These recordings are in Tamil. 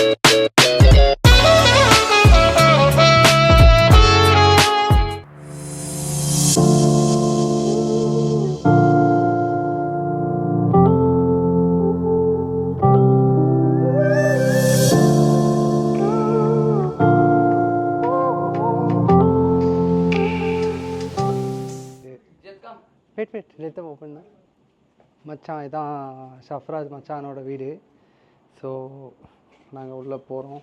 வெயிட் லெத்த ஓப்பன் தான் மச்சான். இதான் ஷஃப்ராஜ் மச்சானோட வீடு. ஸோ நாங்கள் உள்ளே போகிறோம்.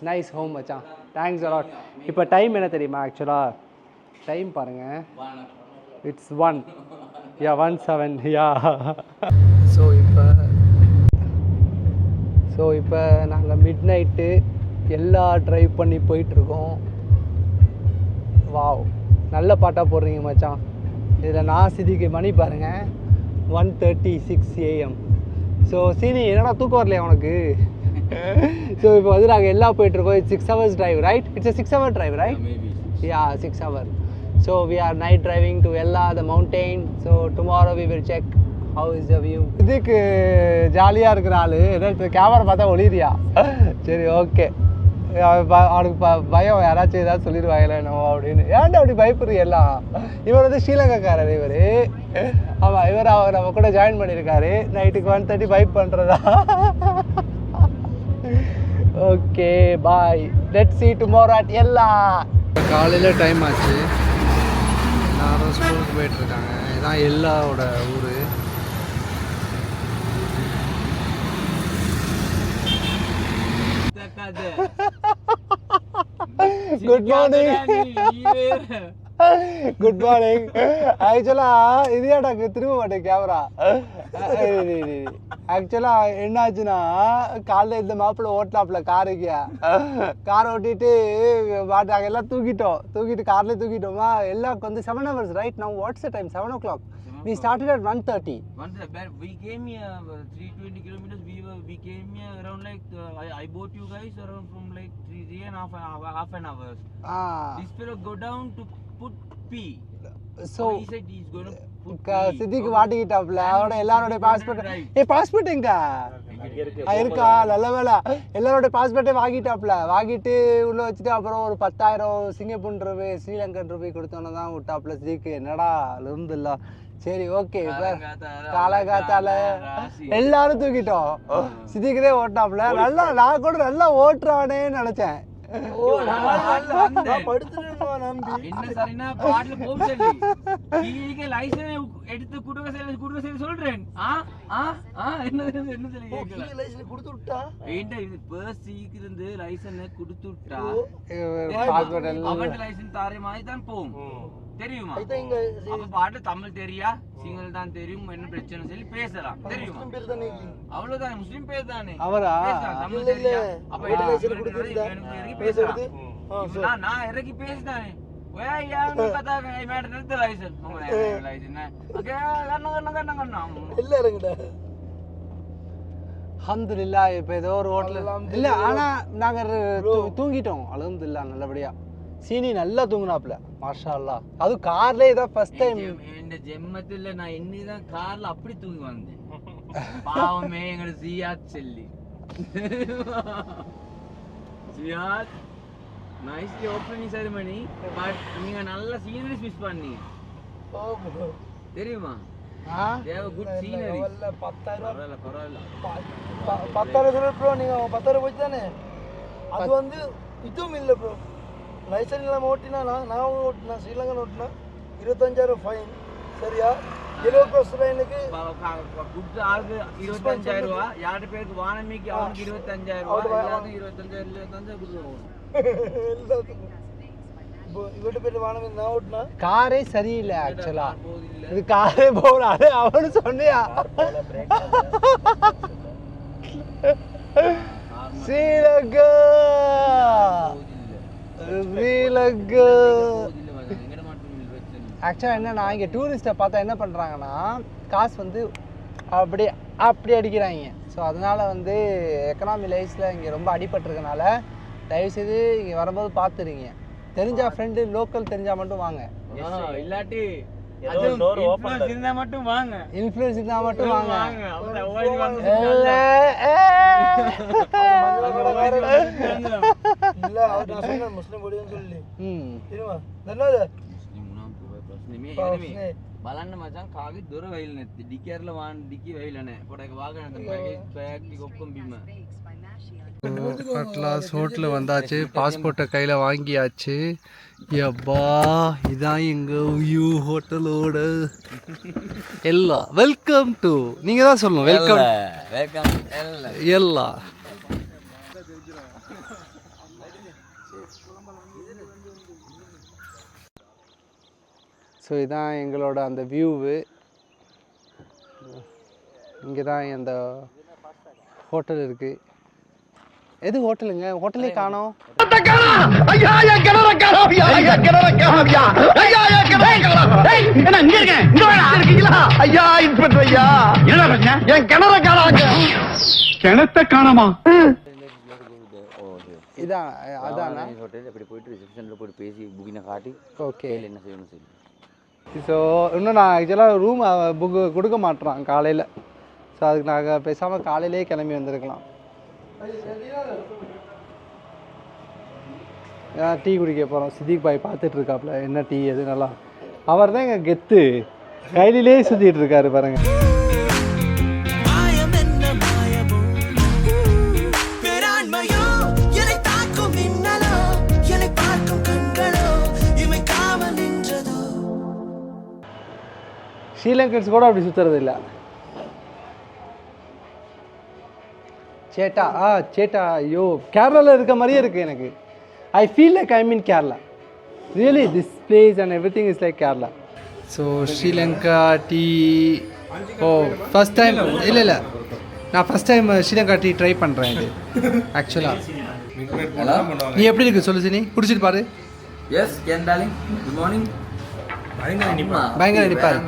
நைஸ் ஹோம் மச்சான், தேங்க்ஸ் அலாட். இப்போ டைம் என்ன தெரியுமா? ஆக்சுவலாக டைம் பாருங்கள், இட்ஸ் 1:17 யா. ஸோ இப்போ நாங்கள் மிட் நைட்டு எல்லாம் ட்ரைவ் பண்ணி போயிட்டுருக்கோம். வாவ், நல்ல பாட்டாக போடுறீங்க மச்சான். இதில் நான் சிதிக்கு மணி பாருங்கள் 1:36 AM. ஸோ சீனி என்னடா தூக்கம் வரலையா உனக்கு? ஸோ இப்போ வந்து நாங்கள் எல்லாம் போயிட்டுருக்கோம். It's 6 hours drive, right? It's a 6 hour drive, right? Yeah, 6 hours. So we are night driving to Ella, the mountain. So tomorrow we will check how is the view. இதுக்கு ஜாலியாக இருக்கிற ஆள் என்ன கேமரா பார்த்தா ஒளிரியா? சரி, ஓகே. அவனுக்கு பயம், யாராச்சும் ஏதாவது சொல்லிடுவாங்களே நம்ம அப்படின்னு. ஏன்டா அப்படி பயப்படுறீங்க எல்லாம்? இவர் வந்து ஸ்ரீலங்காக்காரர் இவர். ஆமாம், இவர் நம்ம கூட ஜாயின் பண்ணியிருக்காரு. நைட்டுக்கு 1:30 பைப் பண்ணுறதா. Okay, bye, let's see tomorrow at Ella. காலையில் டைம் ஆச்சு, எல்லாரும் ஸ்கூலுக்கு போயிட்டுருக்காங்க. இதுதான் எல்லாவோட ஊர். Good morning. Good morning. ஆக்சுவலாக இது எனக்கு திரும்ப மாட்டேன் கேமரா. ஆக்சுவலாக என்னாச்சுன்னா, காலைல இந்த மாப்பிள்ள ஓட்டலாப்புல காரை ஓட்டிட்டு நாங்கள் எல்லாம் தூக்கிட்டு கார்லேயே தூக்கிட்டோமா. எல்லாம் வந்து 7 hours, right? Now what's the time? 7 o'clock. We started at 1:30. We came here 320 kilometers. We came here around like I bought you guys around from like 3.5 hours. This fellow go down to put P. So he said he's going to put சித்திக்கு மாட்டிக்கிட்டாப்ல. அவரோட எல்லாரோட பாஸ்போர்ட் பாஸ்போர்ட் எங்க இருக்கா? நல்ல வேலை, எல்லாரோட பாஸ்போர்ட்டே வாங்கிட்டு உள்ள வச்சுட்டு அப்புறம் ஒரு 10,000 சிங்கப்பூர் ரூபாய் ஸ்ரீலங்கன் ரூபாய் கொடுத்தோன்னு தான் விட்டாப்ல. சித்திக்கு என்னடா இருந்துல்ல. சரி, ஓகே. இப்போ காலகாத்தால எல்லாரும் தூக்கிட்டோம், சித்திக்குதே ஓட்டாப்ல. நல்லா, நான் கூட நல்லா ஓட்டுறானேன்னு நினைச்சேன். தெரியுமா? அப்ப பாட்டு தமிழ் தெரியா, சிங்களம் தான் தெரியும், என்ன பிரச்சனை சொல்லி பேசலாம். தெரியுமா? அவ்வளவுதான், முஸ்லிம் பேர் தானே அவரா? தமிழ் தெரியா? அப்ப பேசலாம். நான் இறக்கி பேசினேன். அல்ஹம்துலில்லாஹ். இப்போ ஏதோ ஒரு ஹோட்டல் இல்லை, ஆனால் நாங்கள் தூங்கிட்டோம். அல்ஹம்துலில்லாஹ், நல்லபடியா. சீனி நல்லா தூங்குனாப்ல, மாஷா அல்லாஹ். அது கார்ல இதான் ஃபர்ஸ்ட் டைம். இந்த ஜெம்மத்துல நான் இன்னிதான் கார்ல அப்படி தூங்கி வந்தேன். பாவமே எங்க ஜியாத் செல்லி. ஜியாத் நைஸ்லி ஓப்பனிங் செரிமனி, பட் நீங்க நல்ல சீனரிஸ் மிஸ் பண்ணீங்க. தெரியுமா? Good scenery. 10,000 பரவாயில்ல. 10,000 ப்ரோ. நீங்க 10,000 போச்சு தானே? அது வந்து இதுவும் இல்லை ப்ரோ. லைசன்ஸ் இல்லாமல் ஓட்டினா நான் ஓட்டினா ஸ்ரீலங்கன் ஓட்டினா 25,000 ஃபைன். சரியா? எலோ க்ராஸ் லைனுக்கு குட் ஆளுக்கு 25,000 ரூபா. யாரு பேருக்கு வானமிக்கு அவனுக்கு 25,000 ரூபா. எல்லாரும் 25,000 கொடுத்துருவோம். இவர்கிட்ட பேர் வானமி நான் ஓட்டினா காரே சரியில்லை. ஆக்சுவலா இது காரே போறாரு அவனு சொன்னியா? ஸ்ரீலங்கா ஆக்சுவலாக என்னன்னா, இங்கே டூரிஸ்ட்டை பார்த்தா என்ன பண்ணுறாங்கன்னா, காசு வந்து அப்படி அடிக்கிறாங்க. ஸோ அதனால் வந்து எக்கனாமி லைஃப்பில் இங்கே ரொம்ப அடிபட்டிருக்கனால தயவுசெய்து இங்கே வரும்போது பார்த்துருங்க. தெரிஞ்சா ஃப்ரெண்டு லோக்கல் தெரிஞ்சால் மட்டும் வாங்க. இல்லாட்டி influence இருந்தா மட்டும் வாங்க. இன்ஃப்ளூயன்ஸ் இருந்தால் மட்டும் வாங்க. அப்புறம் avoid வாங்க. இல்ல அவர் நான் சொன்னேன் முஸ்லிம் பொடின்னு சொல்லி தெரியுமா என்னது බලන්න මචං කාගේ දොර වයිල් නැති ඩිකර්ල වාන් ඩිකි වයිලනේ පොඩක වාගන பேக் ඔක්කොම බිම அட்லாஸ் ஹோட்டல் வந்தாச்சு, பாஸ்போர்ட்டை கையில் வாங்கியாச்சு. எப்பா இதான் எங்கள் வியூ ஹோட்டலோட எல்லாம். வெல்கம் டு நீங்கள் தான் சொல்லணும். வெல்கம் எல்லாம். ஸோ இதான் எங்களோட அந்த வியூவு. இங்கே தான் அந்த ஹோட்டல் இருக்குது. எது ஹோட்டலுங்க? ஹோட்டலே காணோம். கிணத்த காணாமா? இதான் அதான் ஹோட்டல் அப்படி போயிட்டு ரிசப்ஷனில் போயிட்டு பேசி புக்கினை காட்டி ஓகே என்ன செய்யணும் சொல்லி. ஸோ இன்னும் நான் ஆக்சுவலாக ரூம் புக்கு கொடுக்க மாட்டேறான் காலையில். ஸோ அதுக்கு நாங்கள் பேசாமல் காலையிலே கிளம்பி வந்திருக்கலாம். டீ குடிக்க போகிறோம். சித்திக் பாய் பார்த்துட்டு இருக்காப்புல என்ன டீ எது நல்லா. அவர் தான் எங்கள் கெத்து, கையிலே சுற்றிட்டு இருக்காரு பாருங்க. ஸ்ரீலங்கன்ஸ் கூட அப்படி சுற்றுறது இல்லை. சேட்டா சேட்டா ஐயோ கேரளாவில் இருக்க மாதிரியே இருக்குது எனக்கு. I feel like I'm in Kerala. Really this place and everything is like Kerala. So Sri Lanka tea. Oh first time இல்லை நான் first time Sri Lanka tea try பண்ணுறேன். இது ஆக்சுவலாக நீ எப்படி இருக்கு சொல்லு சினி, குடிச்சிட்டு பாரு. Yes can darling good morning. பயங்கர நடிப்பாரு.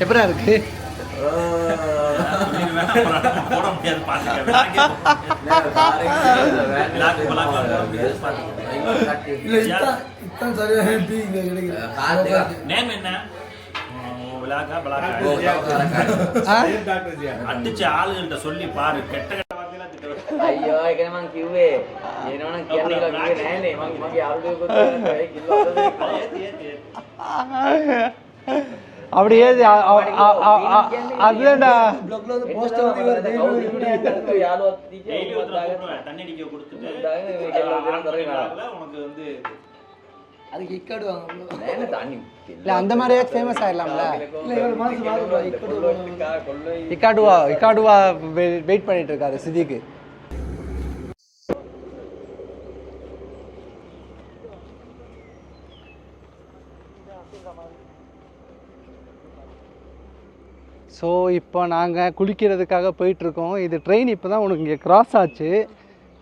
எப்படா இருக்கு? அடிச்சு ஆளுகிட்ட சொல்லி பாரு கெட்ட අයියෝ ඒක නේ මං කිව්වේ එනවනම් කියන්නේ කියලා කිව්වේ නෑනේ මං මගේ ආරුඩුවෙකුත් ඒ කිව්වා அப்படியே அதுதான்டா ப்ளாக்ல வந்து போஸ்ட் வந்து යාළුවත් டெய்லி தண்ணி அடிக்க கொடுத்துட்டு உனக்கு வந்து அதுக்கு இக்காடு வாங்க නෑනේ தண்ணி இல்லை அந்த மாதிரியே ஃபேமஸ் ஆயிடலாம்ல. இல்ல இவரு மாசம் இக்காடுவா வெயிட் பண்ணிட்டு இருக்காரு சித்திக்கு. ஸோ இப்போ நாங்கள் குளிக்கிறதுக்காக போயிட்டுருக்கோம். இது ட்ரெயின் இப்போ தான் உனக்கு இங்கே கிராஸ் ஆச்சு.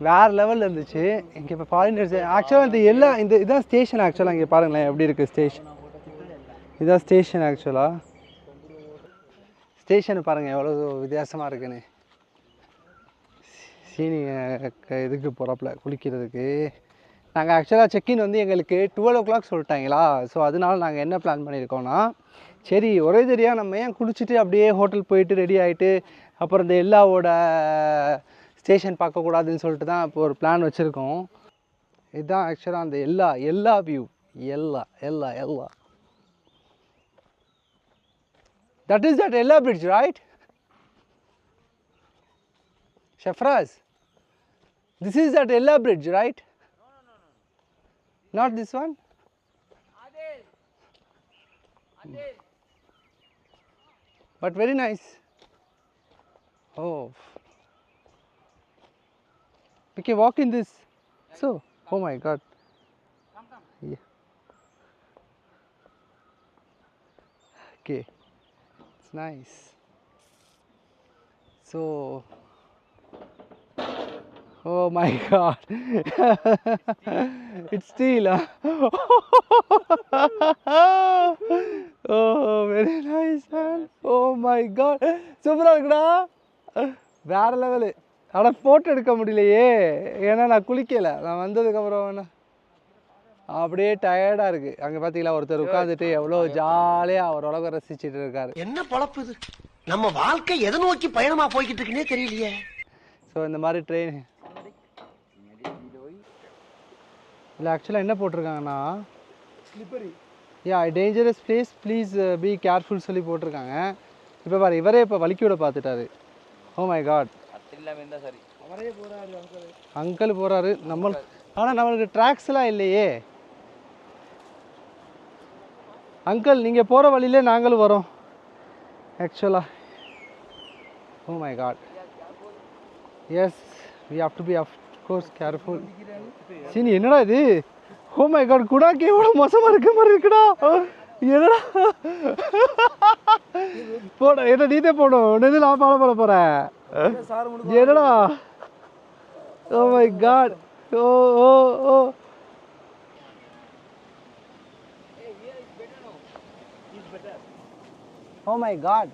வேறு லெவலில் இருந்துச்சு. இங்கே இப்போ ஃபாரினர்ஸ் ஆக்சுவலாக இதுதான் ஸ்டேஷன். ஆக்சுவலாக இங்கே பாருங்களேன் எப்படி இருக்குது ஸ்டேஷன். இதுதான் ஸ்டேஷன். ஆக்சுவலாக ஸ்டேஷனை பாருங்கள் எவ்வளோ வித்தியாசமாக இருக்குன்னு. சீனி இதுக்கு போகிறாப்புல குளிக்கிறதுக்கு. நாங்கள் ஆக்சுவலாக செக்இன் வந்து எங்களுக்கு 12 o'clock சொல்லிட்டாங்களா. ஸோ அதனால நாங்கள் என்ன பிளான் பண்ணியிருக்கோன்னா, சரி ஒரே தெரியாக நம்ம ஏன் குளிச்சுட்டு அப்படியே ஹோட்டல் போயிட்டு ரெடி ஆகிட்டு அப்புறம் இந்த எல்லாவோட ஸ்டேஷன் பார்க்கக்கூடாதுன்னு சொல்லிட்டு தான் இப்போ ஒரு பிளான் வச்சுருக்கோம். இதுதான் ஆக்சுவலாக அந்த எல்லா வியூ. எல்லா that is that Ella bridge, right? Shafraz, this is that Ella bridge, right? Not this one? But very nice. Oh, we can walk in this. So, oh my God. Yeah. Okay, it's nice. So, oh my God. It's steel, huh? Oh, very nice, man. Oh my God. சூப்பராக இருக்குடா. வேற லெவலு. ஆனால் ஃபோட்டோ எடுக்க முடியலையே, ஏன்னா நான் குளிக்கலை. நான் வந்ததுக்கப்புறம் வேணா அப்படியே டயர்டாக இருக்குது. அங்கே பார்த்தீங்களா ஒருத்தர் உட்காந்துட்டு எவ்வளோ ஜாலியாக அவர் உலகம் ரசிச்சுட்டு இருக்காரு. என்ன பொழப்பு இது? நம்ம வாழ்க்கை எதை நோக்கி பயணமாக போய்கிட்டு இருக்குன்னே தெரியலையே. ஸோ இந்த மாதிரி ட்ரெயின் இல்லை ஆக்சுவலாக என்ன போட்டிருக்காங்கன்னா slippery dangerous place please be careful சொல்லி போட்டிருக்காங்க. இப்போ பாரு இவரே இப்போ வலிக்கி விட பார்த்துட்டாரு. ஓ மை காட், சரி அவரே போறாரு அங்கிள் போகிறாரு. ஆனால் நம்மளுக்கு ட்ராக்ஸ்லாம் இல்லையே அங்கிள். நீங்கள் போகிற வழியிலே நாங்களும் வரோம் ஆக்சுவலாக. Oh my god, yes we have to be of course careful. சீனி என்னடா இது? ஓ மை காட், குடாக்கி எவ்வளோ மோசமாக இருக்க மாதிரி இருக்குடா. என்னடா போட என்ன நீதே போடும் ஒன்று நான் ஃபாலோ பண்ண போகிறேன். என்னடா oh my god, oh oh oh oh my god,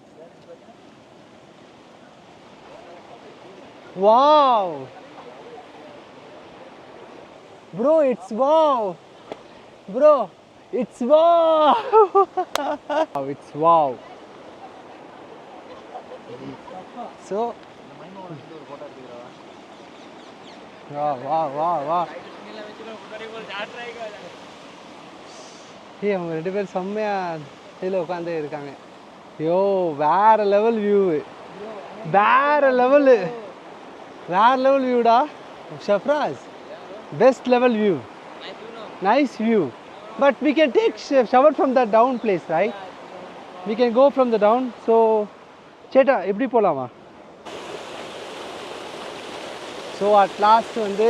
wow bro, it's wow bro, it's wow it's wow. So வா அவங்க 2 பேரும் செம்மையாக இதில் உட்காந்து இருக்காங்க. ஐயோ வேற லெவல் வியூ, வேற லெவல் வியூடா Shafraz. Best level view, nice view. But we can take shower from that down place, right? We can go from the down. So சேட்டா எப்படி போகலாமா? ஸோ அட் லாஸ்ட் வந்து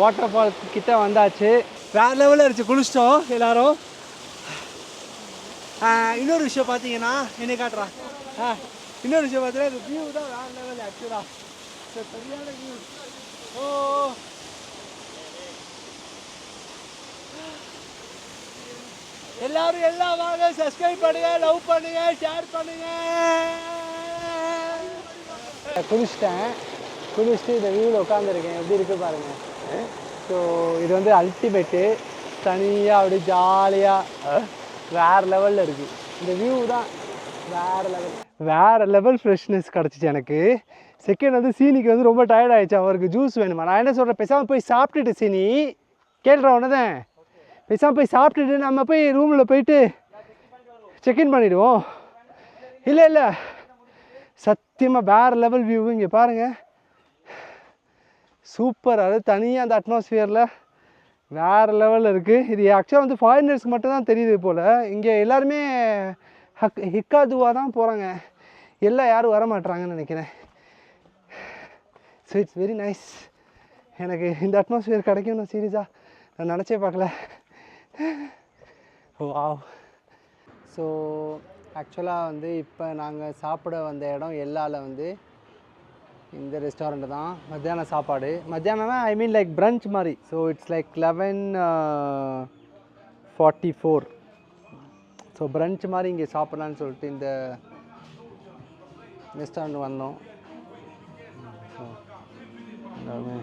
வாட்டர் ஃபால்ஸ் கிட்ட வந்தாச்சு. வேறு லெவலில் இருந்துச்சு, குளிச்சிட்டோம் எல்லோரும். இன்னொரு விஷயம் பார்த்தீங்கன்னா என்னை காட்டுறா. இன்னொரு விஷயம் பார்த்தீங்கன்னா இந்த வியூ தான் வேறு லெவல் ஆக்சுவலாக. சரியான வியூ. ஓ எல்லாரும் எல்லாம் வாங்க, சப்ஸ்கிரைப் பண்ணுங்க, லவ் பண்ணுங்க, ஷேர் பண்ணுங்க. குளிச்சுட்டு இந்த வியூவில் உட்காந்துருக்கேன். எப்படி இருக்குது பாருங்கள். ஸோ இது வந்து அல்டிமேட்டு. தனியாக அப்படியே ஜாலியாக வேறு லெவலில் இருக்குது. இந்த வியூ தான் வேறு லெவல் ஃப்ரெஷ்னஸ் கிடச்சிச்சு எனக்கு. செகண்ட் வந்து சீனிக்கு வந்து ரொம்ப டயர்ட் ஆகிடுச்சு, அவருக்கு ஜூஸ் வேணுமா. நான் என்ன சொல்கிறேன், பேசாமல் போய் சாப்பிட்டுட்டு சீனி கேள்றா ஒன்று தான், பேசாமல் போய் சாப்பிட்டுட்டு நம்ம போய் ரூமில் போயிட்டு செக்இன் பண்ணிவிடுவோம். இல்லை சத்தியமாக வேறு லெவல் வியூ. இங்கே பாருங்கள், சூப்பர். அது தனியாக அந்த அட்மாஸ்ஃபியரில் வேறு லெவலில் இருக்குது. இது ஆக்சுவலாக வந்து ஃபாரினர்ஸ்க்கு மட்டும்தான் தெரியுது போல். இங்கே எல்லாருமே ஹிக்காதுவாக தான் போகிறாங்க, எல்லாம் யாரும் வர மாட்டுறாங்கன்னு நினைக்கிறேன். So it's very nice. எனக்கு இந்த அட்மாஸ்ஃபியர் கிடைக்கும் நான் சீரியஸாக நான் நினச்சே பார்க்கல. வாவ். ஸோ ஆக்சுவலாக வந்து இப்போ நாங்கள் சாப்பிட வந்த இடம் எல்லாவில் வந்து இந்த ரெஸ்டாரண்ட் தான். மத்தியானம் சாப்பாடு, மத்தியானம்னா ஐ மீன் லைக் பிரஞ்ச் மாதிரி. So it's like 11:44. So brunch மாதிரி இங்கே சாப்பிட்லான்னு சொல்லிட்டு இந்த ரெஸ்டாரண்ட் வந்தோம். எல்லாமே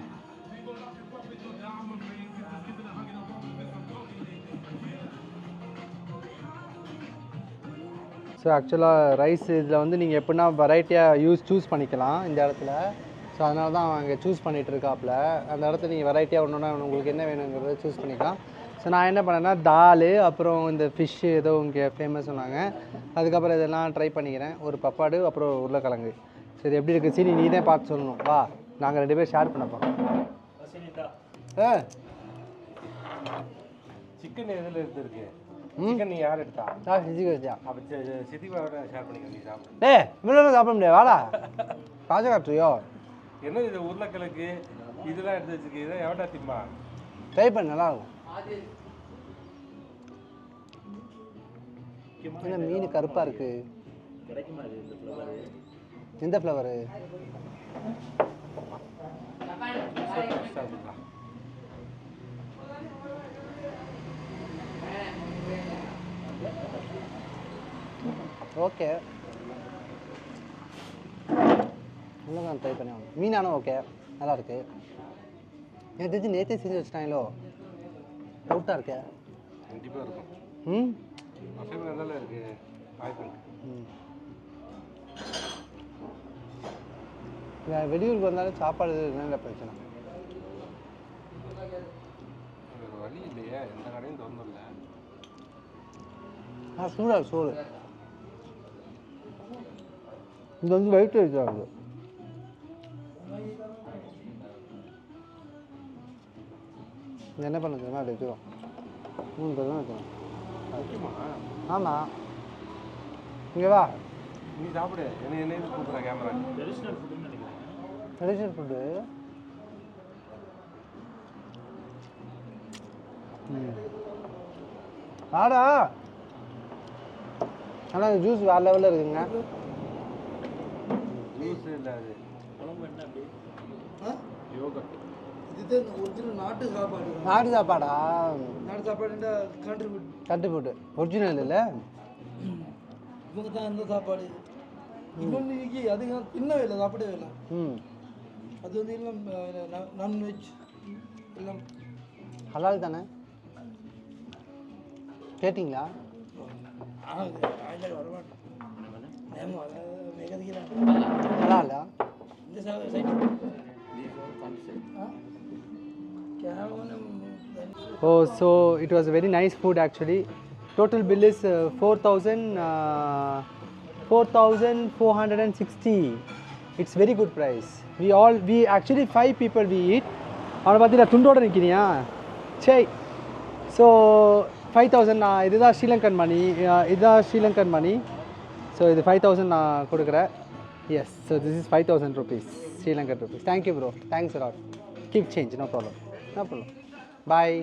ஸோ ஆக்சுவலாக ரைஸ் இதில் வந்து நீங்கள் எப்படின்னா வெரைட்டியாக சூஸ் பண்ணிக்கலாம் இந்த இடத்துல. ஸோ அதனால தான் அங்கே சூஸ் பண்ணிகிட்டு இருக்காப்புல. அந்த இடத்துல நீங்கள் வெரைட்டியாக ஒன்றுனா உங்களுக்கு என்ன வேணுங்கிறத சூஸ் பண்ணிக்கலாம். ஸோ நான் என்ன பண்ணேன்னா தால், அப்புறம் இந்த ஃபிஷ்ஷு ஏதோ இங்கே ஃபேமஸ் சொன்னாங்க. அதுக்கப்புறம் இதெல்லாம் ட்ரை பண்ணிக்கிறேன். ஒரு பப்பாடு, அப்புறம் உருளைக்கிழங்கு. ஸோ இது எப்படி இருக்குது சீனி, நீ தான் பார்த்து சொல்லணும். வா, நாங்கள் 2 பேர் ஷேர் பண்ண போகிறோம். சிக்கன் எதில் எடுத்துருக்கு? சிக்கன் நீ யார் எடுத்தா? சித்திக்கு அப்போ சித்திபாவோட ஷேர் பண்ணிக்க, நீ சாப்பிடு. இவ்வளோ சாப்பிட முடியாது, வாடா காசு காட்டுறியோ. என்ன இது உருளைக்கிழங்கு இதெல்லாம் எடுத்து வச்சுருக்கு, இதான் எவடா திம்மா? ட்ரை பண்ண நல்லா இருக்கும். என்ன மீன் கருப்பாக இருக்குது, எந்த ஃப்ளவரு? ஓகே, இன்னும் ட்ரை பண்ணி ஆகணும். மீனானும் ஓகே, நல்லாயிருக்கு. எனக்கு தெரிஞ்சு நேற்றே செஞ்சு வச்சுட்டாங்களோ. டவுட்டாக இருக்கே. கண்டிப்பாக இருக்கும். ம் அசைவம் எதால இருக்கு வாய்ப்பு இருக்கு. வெளியூருக்கு வந்தாலும் சாப்பாடு என்னென்ன பிரச்சனை? வேறு வழி இல்லையே, எந்த கடையும் திறந்துடல. சூடாக சோறு இது வந்து வெயிட் வச்சாங்க. என்ன பண்ண தெரியுமா? அப்படி வச்சுக்கோ. தான் வச்சுக்கோ. ஆமாம், இங்கே வா. நீ சாப்பிடு. என்ன இது கூப்பிட்ற கேமரா? Traditional food. ஆடா ஆனால் ஜூஸ் வேறு லெவலில் இருக்குங்க. ஜூஸ் இல்லை, அது யோகட். இதுதான் ஒரிஜினல் நாட்டு சாப்பாடு. நாட்டு சாப்பாடா? நாட்டு சாப்பாடுண்டா கான்ட்ரிபியூட் கட்டு போட்டு ஒரிஜினல் இல்லை. இவங்க தான் இந்த சாப்பாடு. இன்னொன்று அது இன்னும் இல்லை, சாப்பிடவே இல்லை. அது வந்து எல்லாம் நான்வெஜ் எல்லாம் ஹலால் தானே? கேட்டிங்களா? ஹலாலா? Oh, so it was a very nice food actually. Total bill is 4,460. It's very good price. We actually 5 people we eat. அவனை பார்த்தீங்களா துண்டோட நிற்கிறியா? சரி. ஸோ 5,000 நான் இதுதான் ஸ்ரீலங்கன் மணி. இதுதான் ஸ்ரீலங்கன் மணி. ஸோ இது 5,000 நான் கொடுக்குறேன். Yes, so this is 5,000 rupees, Sri Lankan rupees. Thank you bro. Thanks a lot. Keep change, no problem. No problem. Bye.